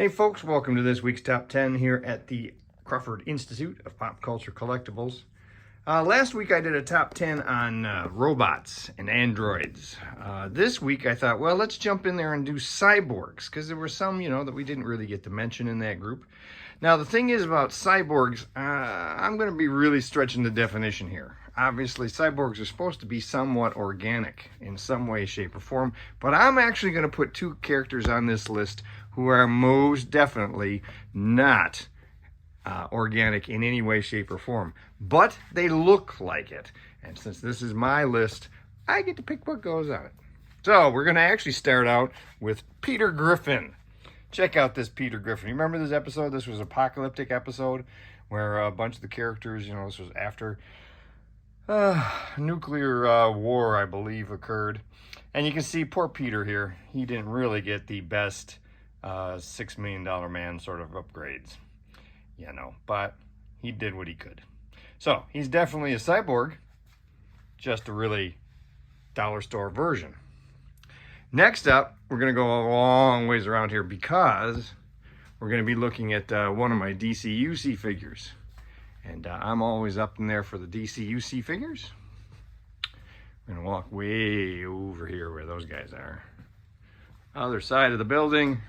Hey folks, welcome to this week's Top 10 here at the Crawford Institute of Pop Culture Collectibles. Last week I did a Top 10 on robots and androids. This week I thought, well, let's jump in there and do cyborgs, because there were some, that we didn't really get to mention in that group. Now the thing is about cyborgs, I'm going to be really stretching the definition here. Obviously, cyborgs are supposed to be somewhat organic in some way, shape, or form, but I'm actually going to put two characters on this list who are most definitely not organic in any way, shape, or form, but they look like it. And since this is my list, I get to pick what goes on it. So we're going to actually start out with Peter Griffin. Check out this Peter Griffin. You remember this episode? This was an apocalyptic episode where a bunch of the characters, this was after nuclear war, I believe, occurred. And you can see poor Peter here. He didn't really get the best $6 million man sort of upgrades, but he did what he could. So he's definitely a cyborg, just a really dollar store version. Next up, we're going to go a long ways around here because we're going to be looking at one of my DCUC figures. And I'm always up in there for the DCUC figures. We're going to walk way over here where those guys are. Other side of the building.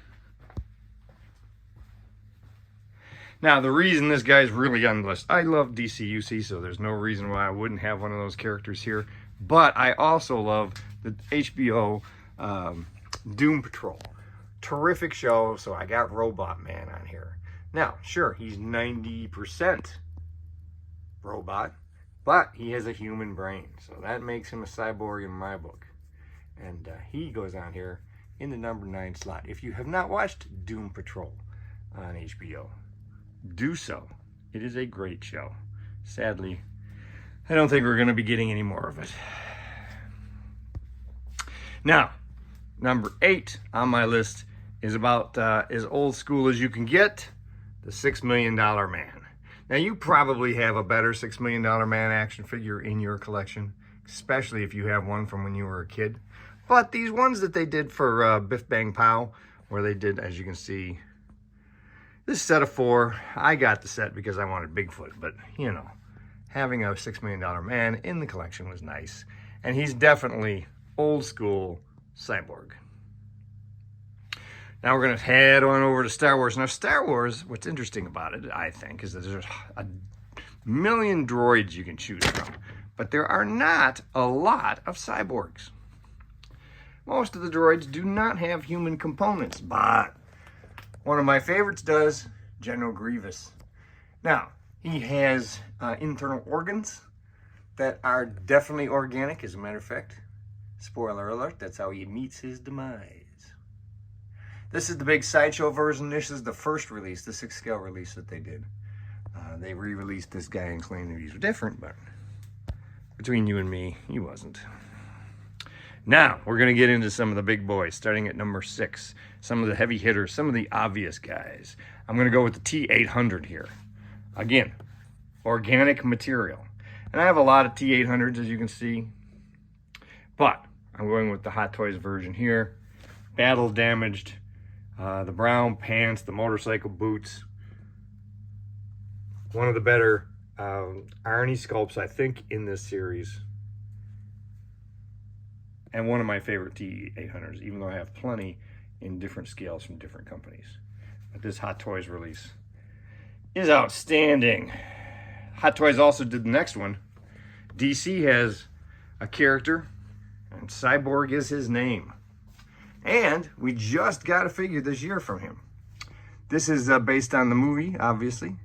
Now, the reason this guy's really on the list, I love DCUC, so there's no reason why I wouldn't have one of those characters here. But I also love the HBO Doom Patrol. Terrific show, so I got Robot Man on here. Now, sure, he's 90% robot, but he has a human brain, so that makes him a cyborg in my book. And he goes on here in the number 9 slot. If you have not watched Doom Patrol on HBO, do so. It is a great show. Sadly, I don't think we're going to be getting any more of it. Now, number 8 on my list is about as old school as you can get, the $6 Million Man. Now, you probably have a better $6 Million Man action figure in your collection, especially if you have one from when you were a kid. But these ones that they did for Biff Bang Pow, where they did, as you can see, this set of 4, I got the set because I wanted Bigfoot. But, having a $6 Million Man in the collection was nice. And he's definitely old school cyborg. Now we're going to head on over to Star Wars. Now, Star Wars, what's interesting about it, I think, is that there's a million droids you can choose from. But there are not a lot of cyborgs. Most of the droids do not have human components, but one of my favorites does, General Grievous. Now, he has internal organs that are definitely organic, as a matter of fact. Spoiler alert, that's how he meets his demise. This is the big sideshow version. This is the first release, the 6-scale release that they did. They re-released this guy and claimed that he's different, but between you and me, he wasn't. Now, we're going to get into some of the big boys, starting at number 6. Some of the heavy hitters, some of the obvious guys. I'm going to go with the T-800 here. Again, organic material. And I have a lot of T-800s, as you can see. But I'm going with the Hot Toys version here. Battle damaged. The brown pants, the motorcycle boots. One of the better Arnie sculpts, I think, in this series. And one of my favorite T-800s, even though I have plenty in different scales from different companies. But this Hot Toys release is outstanding. Hot Toys also did the next one. DC has a character, and Cyborg is his name. And we just got a figure this year from him. This is based on the movie, obviously.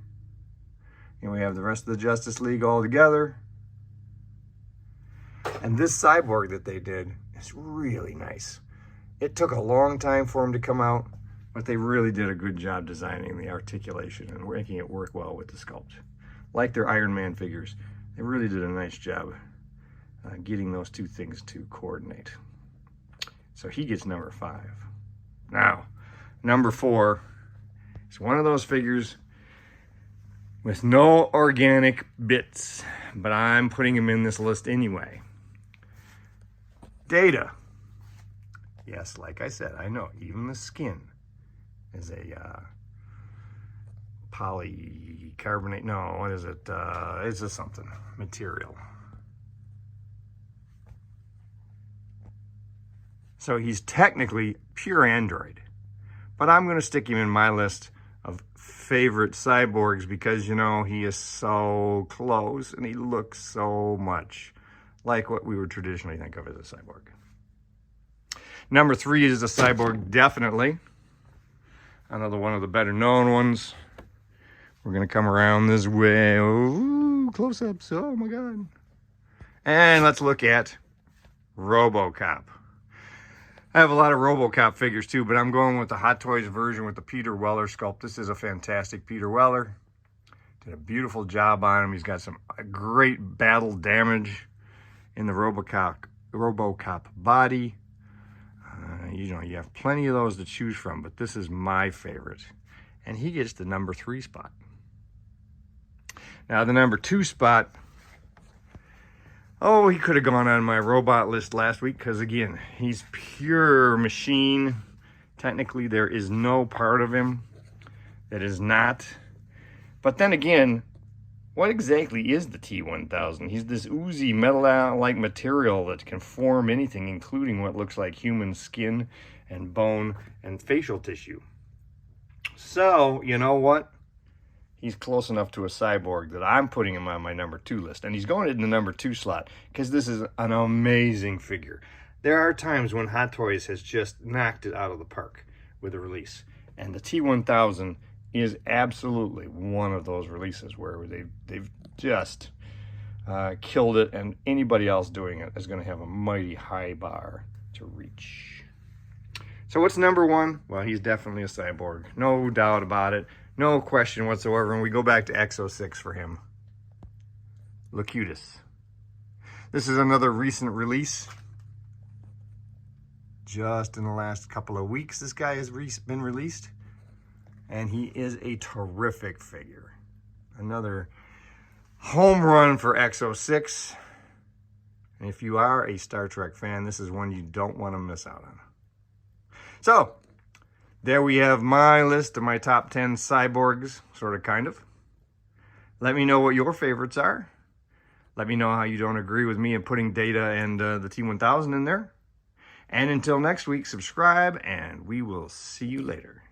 And we have the rest of the Justice League all together. And this Cyborg that they did is really nice. It took a long time for him to come out, but they really did a good job designing the articulation and making it work well with the sculpt. Like their Iron Man figures, they really did a nice job getting those two things to coordinate. So he gets number 5. Now, number 4 is one of those figures with no organic bits, but I'm putting him in this list anyway. Data. Yes, like I said, I know, even the skin is a polycarbonate. No, what is it? It's a something material. So he's technically pure Android, but I'm going to stick him in my list of favorite cyborgs because, you know, he is so close and he looks so much like what we would traditionally think of as a cyborg. Number 3 is a cyborg, definitely. Another one of the better known ones. We're going to come around this way. Ooh, close-ups. Oh, my God. And let's look at RoboCop. I have a lot of RoboCop figures too, but I'm going with the Hot Toys version with the Peter Weller sculpt. This is a fantastic Peter Weller. Did a beautiful job on him. He's got some great battle damage in the RoboCop body. You know, you have plenty of those to choose from, but this is my favorite. And he gets the number 3 spot. Now the number 2 spot, oh, he could have gone on my robot list last week because, again, he's pure machine. Technically, there is no part of him that is not. But then again, what exactly is the T-1000? He's this oozy metal-like material that can form anything, including what looks like human skin and bone and facial tissue. So, you know what? He's close enough to a cyborg that I'm putting him on my number 2 list. And he's going in the number 2 slot because this is an amazing figure. There are times when Hot Toys has just knocked it out of the park with a release. And the T-1000 is absolutely one of those releases where they've just killed it. And anybody else doing it is going to have a mighty high bar to reach. So what's number 1? Well, he's definitely a cyborg. No doubt about it. No question whatsoever. And we go back to X06 for him. Locutus. This is another recent release. Just in the last couple of weeks, this guy has been released. And he is a terrific figure. Another home run for X06. And if you are a Star Trek fan, this is one you don't want to miss out on. So, there we have my list of my top 10 cyborgs, sort of, kind of. Let me know what your favorites are. Let me know how you don't agree with me in putting Data and the T-1000 in there. And until next week, subscribe, and we will see you later.